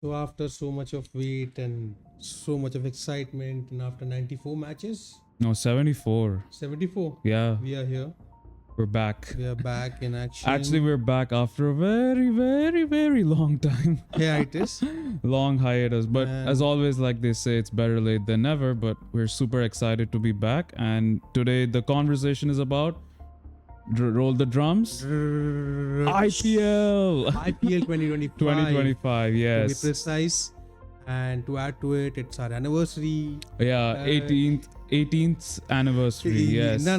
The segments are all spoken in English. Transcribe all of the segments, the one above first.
So after so much of wait and so much of excitement, and after 94 matches, No, 74. 74, Yeah, we are here. we're back. We are back in action. Actually, we're back after a very, very, very long time. here it is. Long hiatus. But And- as always, like they say, it's better late than never. But we're super excited to be back. And today, the conversation is about roll the drums. IPL IPL 2025. 2025. To be Yes. precise. And to add to it, it's our anniversary. Yeah. 18th anniversary. Yes. No,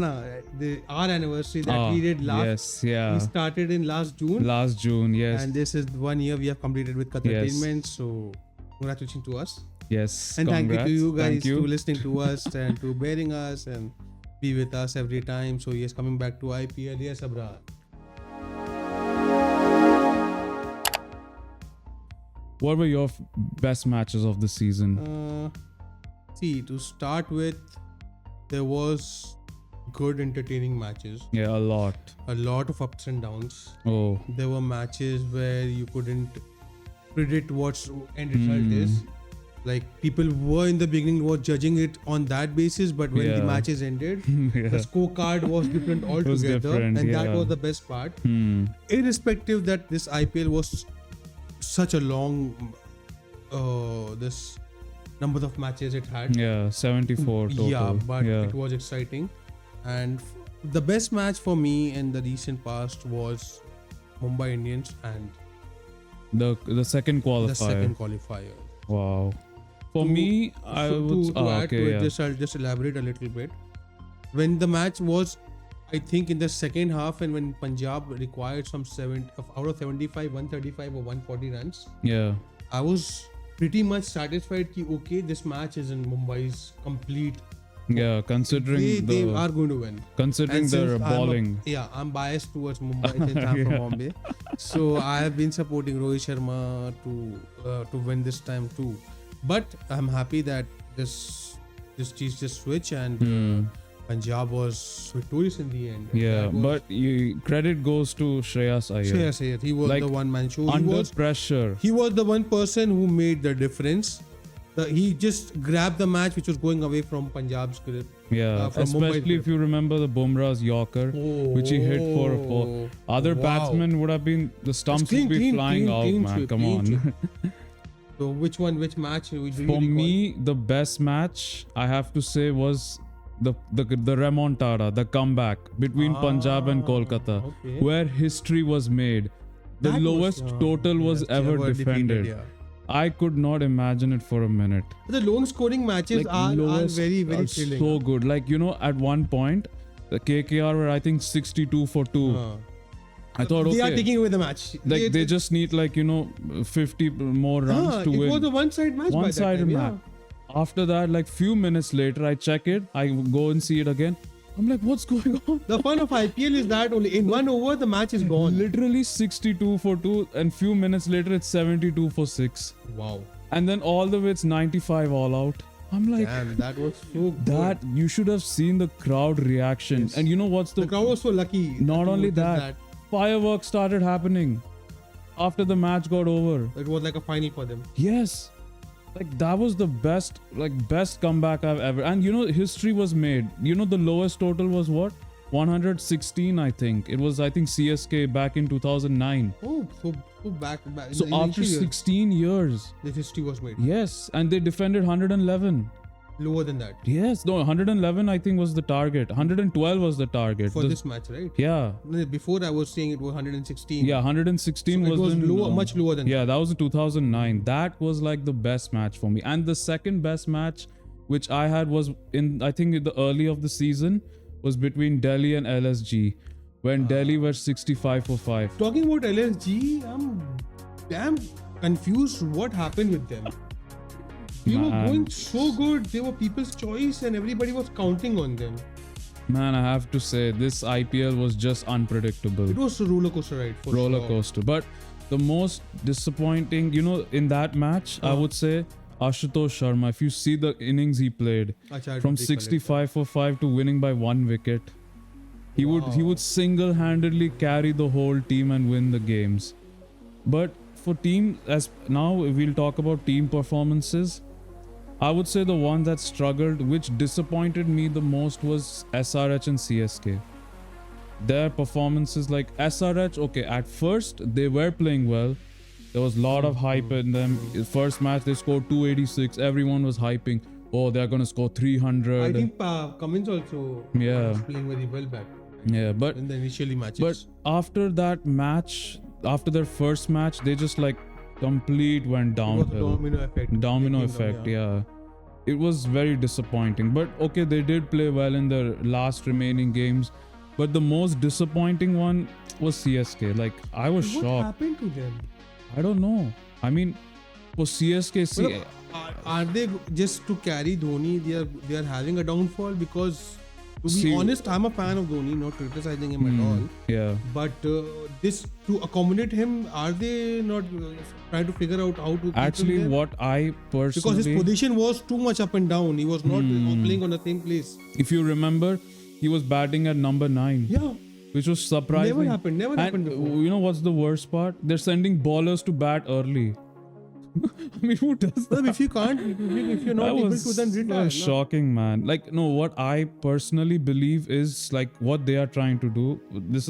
our anniversary that we did last. Yes. Yeah. We started in last June. Last June. Yes. And this is 1 year we have completed with Qatartainment. So congratulations to us. Yes. And thank you to you guys Thank you. to listening to us and to bearing us and be with us every time. So yes, coming back to IPL. Yes, Abrar. What were your best matches of the season? See, to start with, there was good entertaining matches. Yeah, a lot. A lot of ups and downs. Oh, There were matches where you couldn't predict what end result is. Like people were in the beginning were judging it on that basis, but when the Yeah. matches ended, yeah. the scorecard was different altogether, different, and that yeah. was the best part. Hmm. Irrespective that this IPL was such a long, this number of matches it had. Yeah, 74 total. Yeah, but yeah. it was exciting, and the best match for me in the recent past was Mumbai Indians and the second qualifier. the second qualifier. Wow. For me, I would. to add okay, to it, yeah. I'll just elaborate a little bit. When the match was, I think in the second half, and when Punjab required some out of 75, 135 or 140 runs, Yeah. I was pretty much satisfied that okay, this match is in Mumbai's complete. Yeah, considering They the are going to win. considering And their since balling. I'm biased towards Mumbai since I'm from Bombay, so I have been supporting Rohit Sharma to win this time too. But I'm happy that this cheese just switch and Punjab was victorious in the end. And Yeah, that was but credit goes to Shreyas Iyer. Shreyas Iyer. He was Like, the one man show. Under pressure. He was the one person who made the difference. He just grabbed the match which was going away from Punjab's grip. Yeah, from Mumbai's especially if you remember the Bumrah's Yorker, which he hit for a four. Other Wow. batsmen would have been, the stumps Clean, would be clean, flying clean, out, clean man. sweep, Come clean on. So which match do you For recall? me, the best match I have to say was the remontada, the comeback between Punjab and Kolkata, okay. where history was made. The That was, lowest total was yes, ever defeated, defended. yeah. I could not imagine it for a minute. The lone scoring matches Like, are lowest very, very are thrilling. so good. Like, at one point, the KKR were, I think, 62 for 2. I thought, They okay, are taking away the match. like they just need 50 more runs to it win. was a one-side match. by that One-sided time, match. After that, like few minutes later, I check it. I go and see it again. I'm like, what's going on? The fun of IPL is that only in 1 over the match is gone. Literally 62 for 2, and few minutes later, it's 72 for 6. Wow. And then all the way, it's 95 all out. I'm like, Damn, that was so good. that you should have seen the crowd reaction. Yes. And you know what's The crowd was so lucky. Not that only you did that, fireworks started happening after the match got over. It was like a final for them. Yes. Like that was the best comeback I've ever. And history was made. The lowest total was what? 116, I think. It was, I think, CSK back in 2009. Oh, so back. So in after initial years, 16 years. the history was made. Yes. And they defended 111. Lower than that Yes. No, 111 I think was the target. 112 was the target. for this match, right? Yeah. Before I was saying it was 116. Yeah, 116 So it was in, lower, much lower than Yeah, that was in 2009. That was like the best match for me. And the second best match which I had was I think in the early of the season was between Delhi and LSG when Delhi were 65 for 5. Talking about LSG, I'm damn confused what happened with them. They were Man. going so good. They were people's choice and everybody was counting on them. Man, I have to say this IPL was just unpredictable. It was a roller coaster ride for Roller sure. coaster. But the most disappointing, in that match, I would say Ashutosh Sharma. If you see the innings he played, Acha, I from don't recollect 65 for 5 to winning by 1 wicket, he would single-handedly carry the whole team and win the games. But for team, as now we'll talk about team performances. I would say the one that struggled, which disappointed me the most, was SRH and CSK. Their performances, like SRH, okay, at first they were playing well. There was a lot of hype in them. First match they scored 286. Everyone was hyping, oh, they're gonna score 300. I think Cummins also was playing very well back. Yeah, but in the initially matches. But after that match, after their first match, they just like complete went downhill. Domino effect, yeah. It was very disappointing. But okay, they did play well in their last remaining games. But the most disappointing one was CSK. Like, I was shocked. What happened to them? I don't know. I mean, for CSK, are they just to carry Dhoni? They are having a downfall? Because to be honest, I'm a fan of Dhoni, not criticizing him at all. Yeah. But this to accommodate him, are they not trying to figure out how to? Actually, what I personally, because his position was too much up and down. He was not playing on the same place. If you remember, he was batting at number 9. Yeah. Which was surprising. Never happened before. You know what's the worst part? They're sending ballers to bat early. I mean, who does that? If you can't, if you're not able to, then retire. Shocking, man. Like, no, what I personally believe is like what they are trying to do. This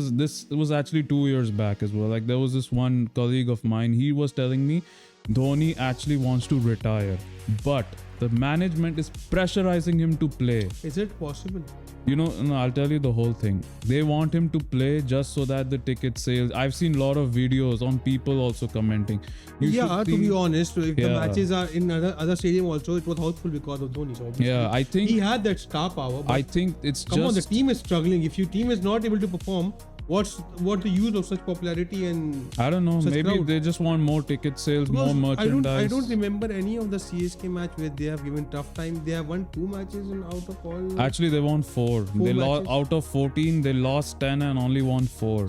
was actually 2 years back as well. Like, there was this one colleague of mine. He was telling me Dhoni actually wants to retire, but the management is pressurizing him to play. Is it possible? You know, no, I'll tell you the whole thing. They want him to play just so that the ticket sales. I've seen a lot of videos on people also commenting. To be honest, if the matches are in other stadium also, it was helpful because of Dhoni. So I think he had that star power. I think it's come on, the team is struggling. If your team is not able to perform, what's the use of such popularity and I don't know. Maybe crowd? They just want more ticket sales, more merchandise. I don't remember any of the CSK match where they have given tough time. They have won 2 matches and out of all. Actually, they won 4. They lost out of 14. They lost 10 and only won 4.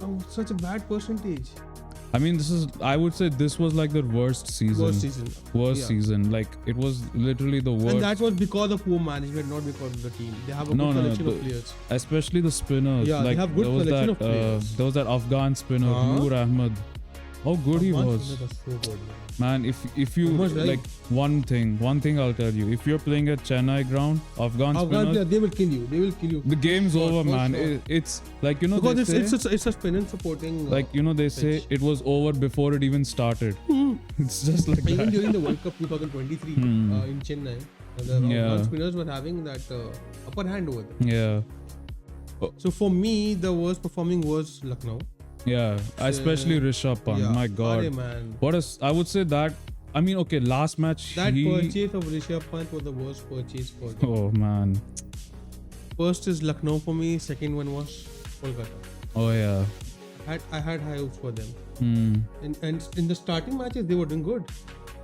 Oh, such a bad percentage. I mean, I would say this was like their worst season. Worst season. Like, it was literally the worst. And that was because of poor management, not because of the team. They have a good selection of players. Especially the spinners. Yeah, like, they have good selection of players. There was that Afghan spinner, Noor Ahmed. How good he was. So good, man, if you like one thing I'll tell you, if you're playing at Chennai ground, Afghan spinners, they will kill you. The game's over, man. Sure. It's like, you know, because it's a spin and supporting. Like, you know, they say it was over before it even started. It's just like even that. during the World Cup 2023 in Chennai, the Afghan spinners were having that upper hand over there. Yeah. So for me, the worst performing was Lucknow. Yeah, especially Rishabh Pant. Yeah. My God, man. I would say that. I mean, okay, last match purchase of Rishabh Pant was the worst purchase for them. Oh man. First is Lucknow for me. Second one was Kolkata. Oh yeah. I had high hopes for them. And in the starting matches they were doing good.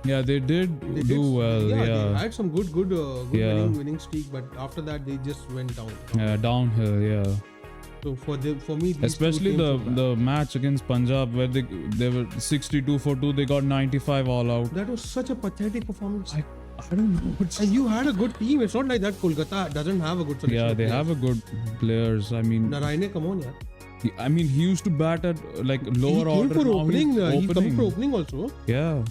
Yeah, they did do well. Yeah, they had some good winning streak, but after that they just went down. Yeah, downhill. Yeah. So for me, especially the match against Punjab where they were 62 for 2, they got 95 all out. That was such a pathetic performance. I don't know. And you had a good team. It's not like that Kolkata doesn't have a good selection. Yeah, they have a good players. I mean, Naraine, come on, yeah. I mean, he used to bat at like lower order. He came for opening also. Yeah.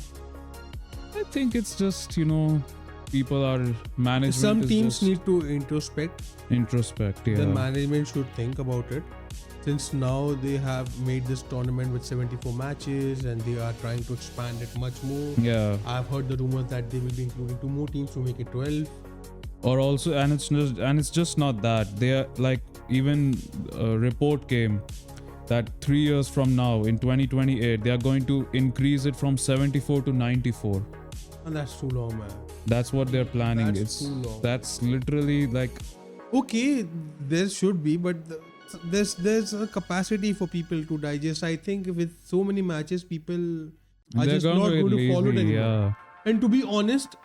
I think it's just, you know, people are management. Some teams need to introspect. Yeah. The management should think about it. Since now they have made this tournament with 74 matches and they are trying to expand it much more. Yeah. I've heard the rumors that they will be including 2 more teams to make it 12. Or also, and it's just not that. They are like, even a report came that 3 years from now, in 2028, they are going to increase it from 74 to 94. And that's too long, man. That's what they're planning. That's too long. That's literally like... Okay, there should be, but there's a capacity for people to digest. I think with so many matches, people are just not going to follow it anymore. Yeah. And to be honest,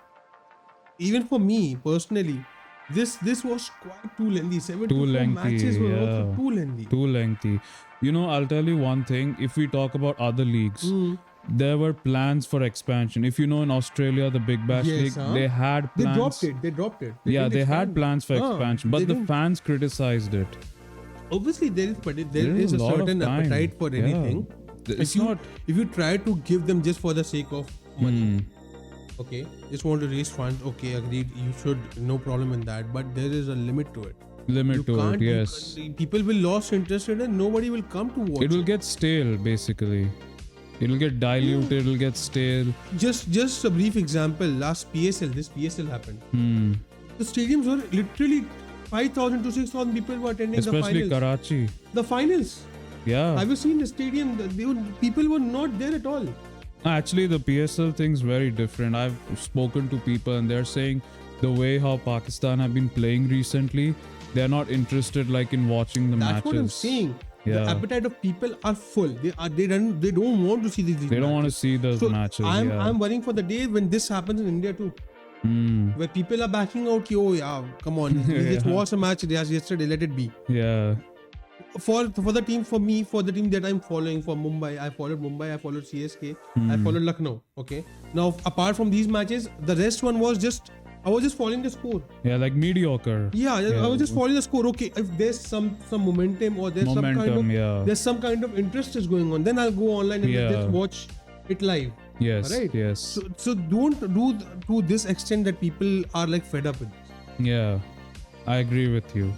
even for me personally, this was quite too lengthy. 74 matches were also too lengthy. Too lengthy. You know, I'll tell you one thing. If we talk about other leagues, there were plans for expansion. If you know, in Australia, the Big Bash League, they had plans. They dropped it. They had plans for expansion, but the fans criticized it. Obviously, there is a certain appetite for anything. It's not. If you try to give them just for the sake of money, okay, just want to raise funds, okay, agreed, you should, no problem in that, but there is a limit to it. Limit to it, yes. People will lose interest in it and nobody will come to watch It will get stale, basically. It'll get diluted, it'll get stale. Just a brief example, last PSL, this PSL happened. The stadiums were literally 5,000 to 6,000 people were attending Especially the finals. Karachi. The finals. Yeah. Have you seen the stadium? People were not there at all. Actually, the PSL thing's very different. I've spoken to people and they're saying the way how Pakistan have been playing recently, they're not interested like in watching the matches. That's what I'm saying. Yeah. The appetite of people are full. They don't want to see these They don't want to see those matches. I'm worrying for the day when this happens in India too. Where people are backing out, oh yeah, come on, we just watched a match yesterday, let it be. Yeah. For the team that I'm following, for Mumbai, I followed CSK, I followed Lucknow. Okay. Now apart from these matches, the rest one was just I was just following the score. Yeah, like mediocre. Yeah, I was just following the score. Okay, if there's some momentum or there's there's some kind of interest is going on, then I'll go online and just watch it live. Yes. Right? Yes. So don't do to this extent that people are like fed up with this. Yeah, I agree with you.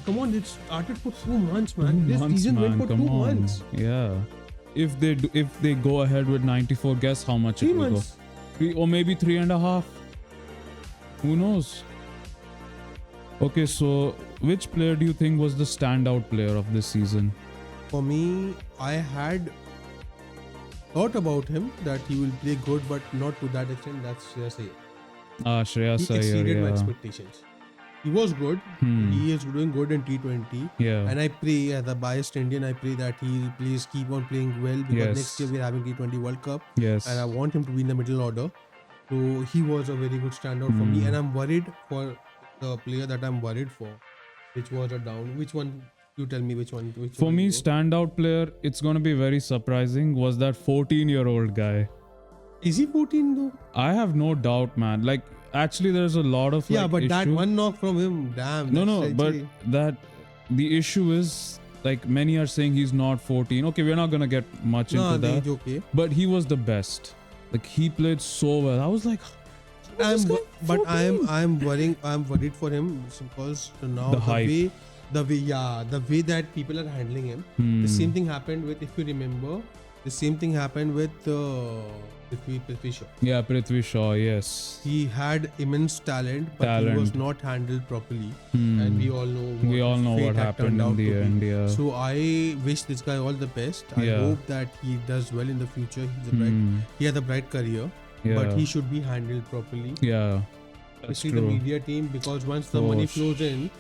Come on, it started for 2 months, man. This season went for 2 months. Yeah. If they go ahead with 94, guess how much 3 it will months. go? 3 or maybe 3.5. Who knows? Okay, so which player do you think was the standout player of this season? For me, I had thought about him that he will play good, but not to that extent. That's Shreyas Iyer. Shreyas Iyer. He exceeded my Yeah. expectations. He was good. He is doing good in T20. Yeah. And I pray, as a biased Indian, I pray that he please keep on playing well, because next year we're having T20 World Cup. Yes. And I want him to be in the middle order. So he was a very good standout for me. And I'm worried for the player that I'm worried for, which was a down. Which one? You tell me which one. For me, standout player, it's going to be very surprising, was that 14-year-old guy. Is he 14 though? I have no doubt, man. Like, actually, there's a lot of but that issue. one knock from him, damn. No, but the issue is, like, many are saying he's not 14. Okay, we're not gonna get much into that. Okay. But he was the best. Like, he played so well. I was like, I'm worried for him because now The hype. the way that people are handling him. The same thing happened with, if you remember, Prithvi Shaw. Yeah, Prithvi Shaw, yes. He had immense talent, but he was not handled properly, and we all know what happened in the end. Yeah. So I wish this guy all the best. I hope that he does well in the future. He has a bright career, but he should be handled properly. Yeah, that's especially true. the media team, because once the money flows in,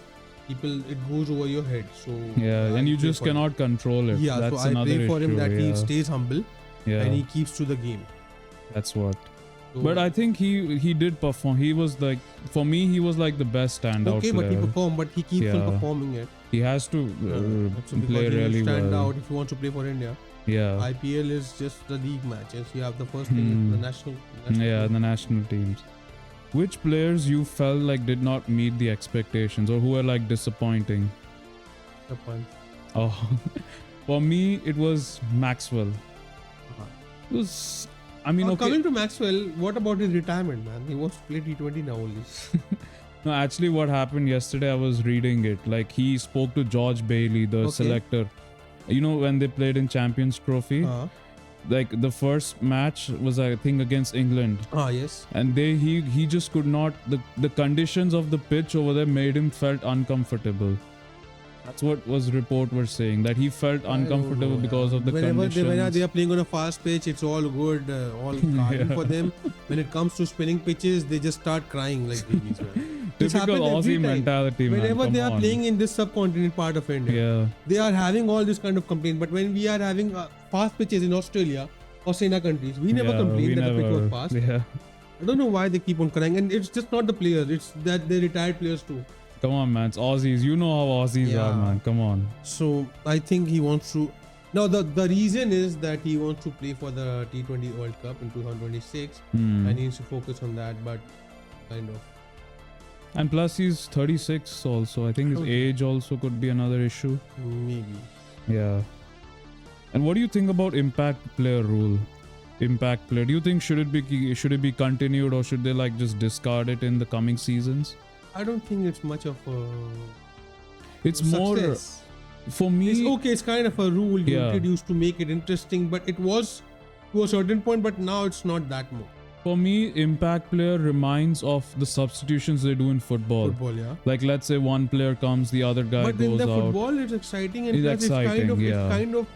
it goes over your head. So and you just cannot control it. Yeah, that's so I pray for him that he stays humble and he keeps to the game. That's what. But I think he did perform. He was like, for me, he was like the best standout player. But he performed, but he keeps on performing it. He has to play really well. Stand out if he wants to play for India. Yeah. IPL is just the league matches. You have the first thing, the national the national teams. Which players you felt like did not meet the expectations, or who were like disappointing? Oh, for me it was Maxwell. It was. I mean, okay. Coming to Maxwell, what about his retirement, man? He wants to play T20 now only. No, actually, what happened yesterday, I was reading it. Like, he spoke to George Bailey, the selector. You know, when they played in Champions Trophy, like the first match was, I think, against England. Yes. And he just could not. The conditions of the pitch over there made him felt uncomfortable. That's what report were saying, that he felt uncomfortable because of the conditions. Whenever they are playing on a fast pitch, it's all good, all calm for them. When it comes to spinning pitches, they just start crying like babies. Typical Aussie mentality, man. Whenever they are playing in this subcontinent part of India, they are having all this kind of complaint. But when we are having fast pitches in Australia or Sena countries, we never complain that the pitch was fast. Yeah. I don't know why they keep on crying. And it's just not the players, it's that they retired players too. Come on, man. It's Aussies. You know how Aussies are, man. Come on. So I think he wants to. Now the reason is that he wants to play for the T20 World Cup in 2026, and he needs to focus on that. But kind of. And plus, he's 36 also. I think his age also could be another issue. Maybe. Yeah. And what do you think about impact player rule? Impact player. Do you think should it be continued, or should they like just discard it in the coming seasons? I don't think it's much of a It's more success. for me. It's okay. It's kind of a rule you Yeah. introduced to make it interesting, but it was to a certain point. But now it's not that more. For me, impact player reminds of the substitutions they do in football. Football, yeah. Like let's say one player comes, the other guy But in goes the out. football, it's exciting and It's plus exciting, yeah. it's kind of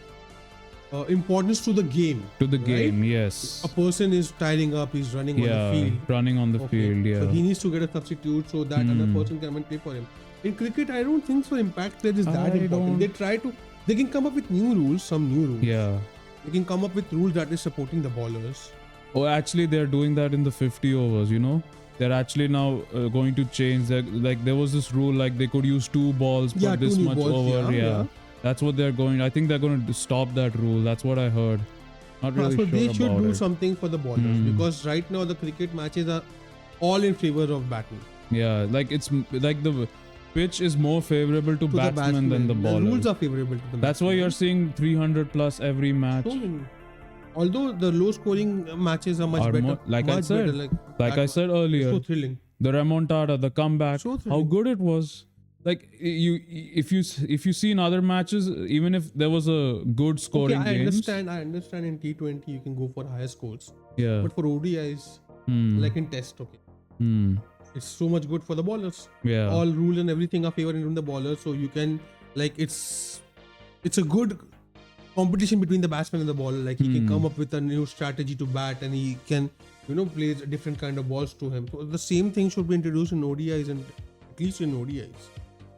importance to the game. To the right? game, yes. A person is tiring up, he's running on Yeah, the field. running on the Okay. field, yeah. So he needs to get a substitute so that another person can come and play for him. In cricket, I don't think so. Impact player is that I important. don't- They can come up with new rules, some new rules. Yeah. They can come up with rules that is supporting the bowlers. Oh, actually, they're doing that in the 50 overs, you know? They're actually now going to change that. Like, there was this rule, like, they could use 2 balls per Yeah, this 2 new much balls, over. yeah. That's what they're going. I think they're going to stop that rule. That's what I heard. Not really So sure they should about do it. something for the bowlers because right now the cricket matches are all in favor of batting. Yeah, like it's like the pitch is more favorable to To batsmen than the bowler. rules are favorable to the That's why batsmen. you're seeing 300 plus every match. So many. Although the low scoring matches are much Are better. more- like I much said, better, Like I said earlier, so thrilling. the remontada, the comeback, So how thrilling. good it was. Like if you see in other matches, even if there was a good scoring Okay, games, I understand in T20 you can go for higher scores. yeah, But for ODIs, like in test, okay. It's so much good for the bowlers. yeah, All rules and everything are favoring the bowlers, so you can like it's a good competition between the batsman and the bowler. Like he can come up with a new strategy to bat, and he can play a different kind of balls to him. So the same thing should be introduced in ODIs and at least in ODIs.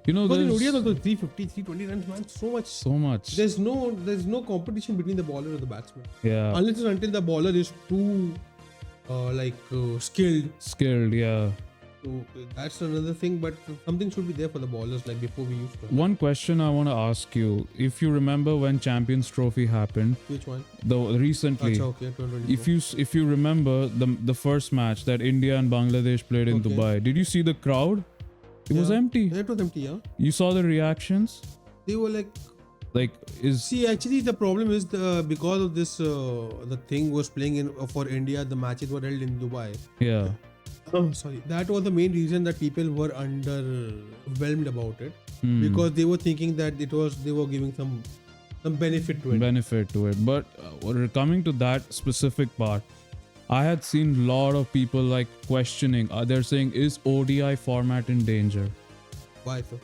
you know, Because in there's ODIs also 350, 320 runs, man, so much. There's no competition between the bowler and the batsman Yeah, unless and until the bowler is too skilled. skilled. Yeah. So that's another thing, but something should be there for the bowlers like before we used to. One question I want to ask you: if you remember when Champions Trophy happened, Which one? recently, Acha, okay, 2024. if you remember the first match that India and Bangladesh played in Okay. Dubai, did you see the crowd? It was Yeah. empty. It was empty, yeah. You saw the reactions. They were like, Like see, actually, the problem is because of this, the thing was playing in for India. The matches were held in Dubai. yeah. Oh, sorry. That was the main reason that people were underwhelmed about it because they were thinking that they were giving some benefit to it. benefit to it. But coming to that specific part, I had seen a lot of people like questioning. They're saying, is ODI format in danger? Why so?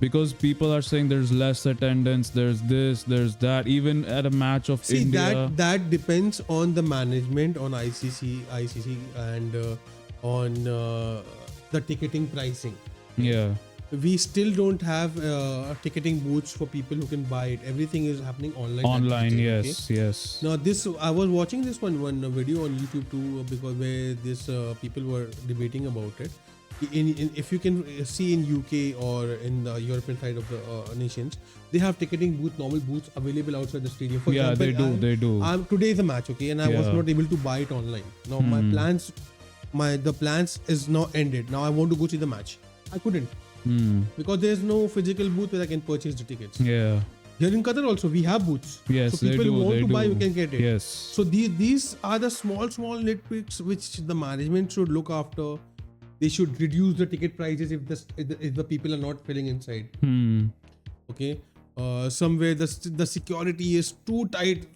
Because people are saying there's less attendance, there's this, there's that. Even at a match of See, India, that depends on the management, on ICC, and on the ticketing pricing. yeah, We still don't have ticketing booths for people who can buy it. Everything is happening online. online, digitally, yes, okay? yes. Now I was watching this one video on YouTube too because where this people were debating about it. If you can see in UK or in the European side of the nations, they have ticketing normal booths available outside the stadium. For Yeah, example, they do. Today is a match, okay, and I was Yeah. not able to buy it online. Now the plans is now ended. Now I want to go see the match. I couldn't because there's no physical booth where I can purchase the tickets. Yeah, Here in Qatar also we have booths. yes, so people they do. who want They to do. buy, you can get it. Yes. So these are the small nitpicks which the management should look after. They should reduce the ticket prices if the people are not filling inside. Okay, somewhere the security is too tight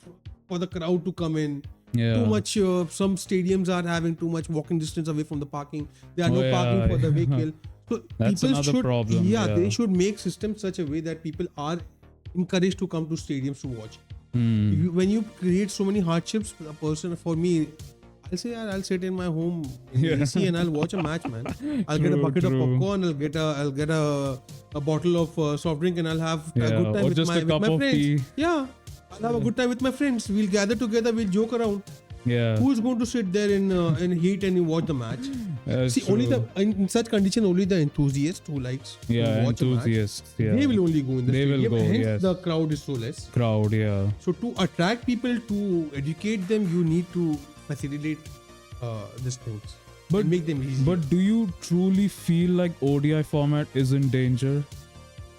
for the crowd to come in. Yeah. Too much. Some stadiums are having too much walking distance away from the parking. There are Oh, no yeah, parking for the vehicle. So That's people another should, problem, Yeah, yeah. they should make systems such a way that people are encouraged to come to stadiums to watch. When you create so many hardships, a person for me, I'll say I'll sit in my home in the AC and I'll watch a match, man. I'll get a True, bucket true. of popcorn. I'll get a bottle of soft drink and I'll have a Yeah, good time or with just my a cup of friends. tea. Yeah, I'll have a good time with my friends. We'll gather together. We'll joke around. Yeah. Who's going to sit there in heat and you watch the match? That's See, only true. in such condition, only the enthusiast who likes to watch enthusiasts. a match, Yeah. they will only go in the They will stadium. go, Hence, yes. the crowd is so less. Crowd, yeah. So to attract people, to educate them, you need to facilitate these things. But- and make them easy. But do you truly feel like ODI format is in danger?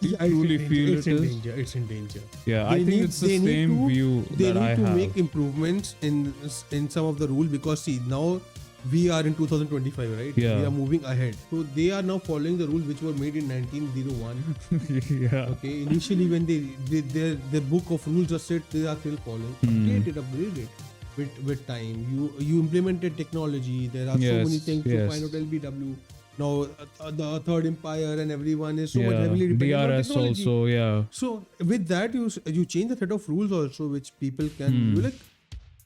Do you truly feel it's it in is? danger. It's in danger. Yeah, I think it's the they need same to- view They that I need to have. make improvements in some of the rule, because see, now we are in 2025, right? Yeah. We are moving ahead. So they are now following the rules which were made in 1901. Yeah. Okay, initially when their book of rules are set, they are still following. Update it, upgrade it with time. You implemented technology. There are so Yes, many things to yes. find out LBW. Now the Third Empire and everyone is so much Yeah. heavily dependent on DRS technology. also, yeah. So with that, you change the set of rules also, which people can Hmm. you like.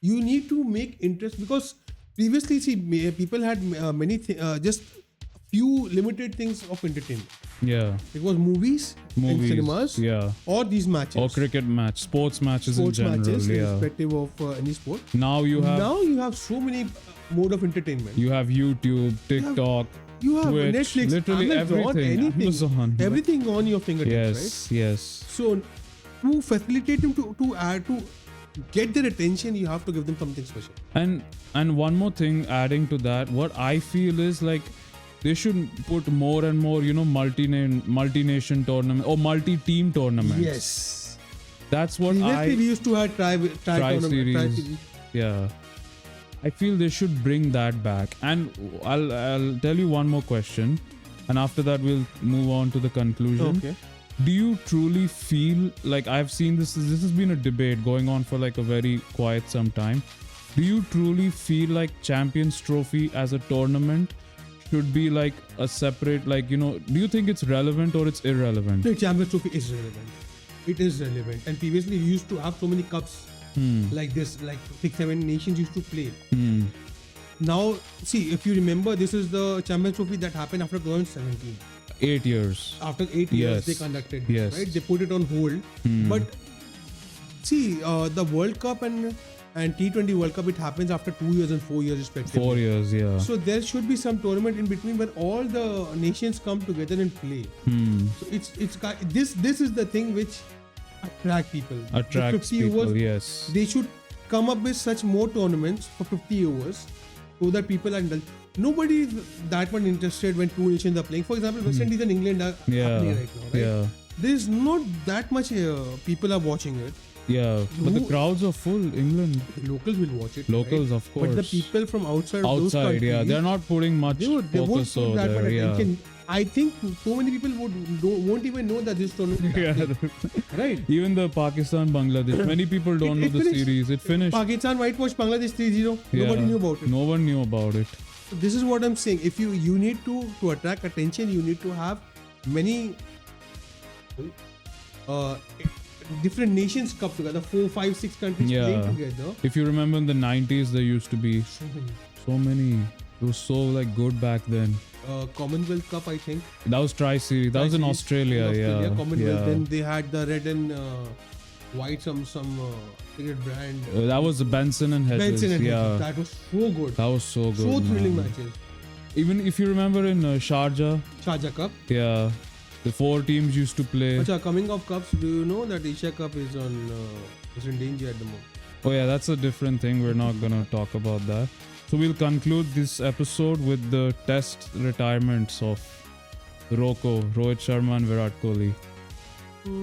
You need to make interest, because previously, see, people had just few limited things of entertainment. Yeah. It was movies in cinemas, Yeah. or these matches, Or cricket match, sports matches sports in general. matches, Yeah. irrespective of any sport. Now you have So many mode of entertainment. you have YouTube, TikTok, You have Twitch, Netflix, literally Amazon, everything. anything, Amazon. everything on your fingertips, right? Yes, yes. So to facilitate them to get their attention, you have to give them something special. And one more thing adding to that, what I feel is like they should put more and more, multi-nation tournament or multi-team tournaments. Yes. That's what Previously, we used to have tri tournament, series. tri-series. Yeah. I feel they should bring that back. And I'll tell you one more question, and after that we'll move on to the conclusion. Okay. Do you truly feel like, I've seen this has been a debate going on for like a very quite some time. Do you truly feel like Champions Trophy as a tournament should be like a separate, do you think it's relevant or it's irrelevant? The Champions Trophy is relevant. It is relevant. And previously, we used to have so many cups like this, like 6-7 nations used to play. Now, see, if you remember, this is the Champions Trophy that happened after 2017. 8 years. After 8 years, Yes. they conducted this, Yes. right? They put it on hold. But see, the World Cup and T20 World Cup, it happens after 2 years and 4 years respectively. 4 years, yeah. So there should be some tournament in between where all the nations come together and play. So this is the thing which attract people. The Attracts 50 people, overs, yes. They should come up with such more tournaments for 50 overs so that people are indulged. Nobody is that much interested when two nations are playing. For example, West Indies and England are happening right now, right? Yeah. There's not that much people are watching it. Yeah. But the Who- crowds are full. England. The locals will watch it. Locals, right? of course. But the people from outside of those Outside, countries, yeah. They're not putting much they won't focus put over that much there. Yeah. attention. I think so many people won't even know that this tournament is happening, right? Even the Pakistan Bangladesh, many people don't know It the finished. series. It finished. Pakistan whitewashed Bangladesh 3-0. Nobody Yeah. knew about it. No one knew about it. So this is what I'm saying. If you need to attract attention, you need to have many different nations come together. 4, 5, 6 countries Yeah. playing together. If you remember in the 90s, there used to be So many. so many. It was so like good back then. Commonwealth Cup, I think. That was Tri-Series. That was in Tri-Series Australia. Yeah. Commonwealth. Yeah. Then they had the red and white some cricket brand. That was Benson and Hedges. Benson and yeah. Hedges. That was so good. That was so good. So thrilling man. matches. Even if you remember in Sharjah, Sharjah Cup. yeah, the 4 teams used to play. Acha, coming of cups, do you know that Asia Cup is is in danger at the moment? Oh yeah, that's a different thing. We're not gonna talk about that. So we'll conclude this episode with the test retirements of Rohit Sharma and Virat Kohli.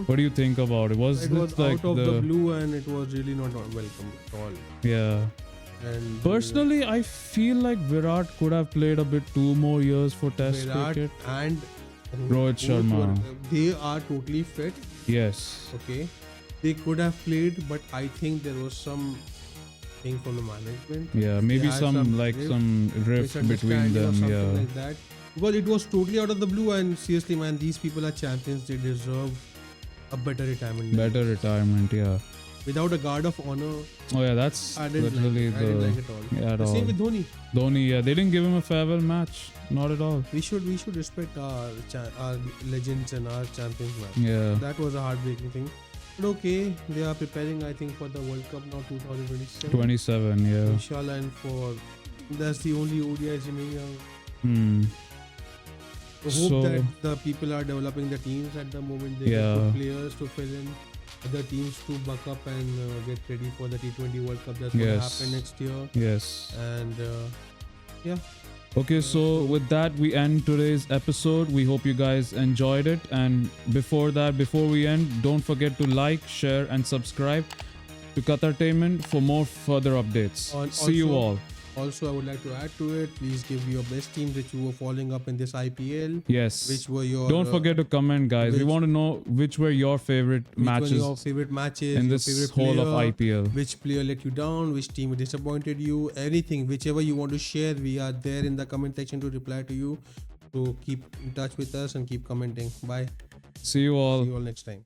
What do you think about it? Was It this was like out of the blue and it was really not welcome at all. Yeah. And Personally, I feel like Virat could have played a bit 2 more years for Test Virat cricket. and Rohit Sharma. they are totally fit. Yes. Okay, they could have played, but I think there was some thing from the management. Yeah, maybe had some some rift between misunderstanding or them. something Yeah. like that. Because it was totally out of the blue, and seriously, man, these people are champions. They deserve a better retirement. Better retirement. Yeah. Without a guard of honor, Oh yeah, that's I didn't literally like it. I didn't like it at all. yeah, at The all. same with Dhoni. Dhoni, yeah, they didn't give him a farewell match. Not at all. We should respect our legends and our champions, man. Yeah. That was a heartbreaking thing. But okay, they are preparing, I think, for the World Cup now, 2027. 27, yeah. Inshallah, and that's the only ODIs remaining. Hmm. I hope So- that the people are developing the teams at the moment. They Yeah. get good players to fill in, other teams to buck up and get ready for the T20 World Cup that's going to Yes. happen next year. Yes. And yeah, Okay, so with that, we end today's episode. We hope you guys enjoyed it. And before we end, don't forget to like, share, and subscribe to Qatartainment for more further updates. See you all. Also, I would like to add to it. Please give your best teams that you were following up in this IPL. Yes. Which were your? Don't forget to comment, guys. We want to know which were your favorite matches. Your favorite matches in this whole player, of IPL. Which player let you down? Which team disappointed you? Anything, whichever you want to share, we are there in the comment section to reply to you. So keep in touch with us and keep commenting. Bye. See you all. See you all next time.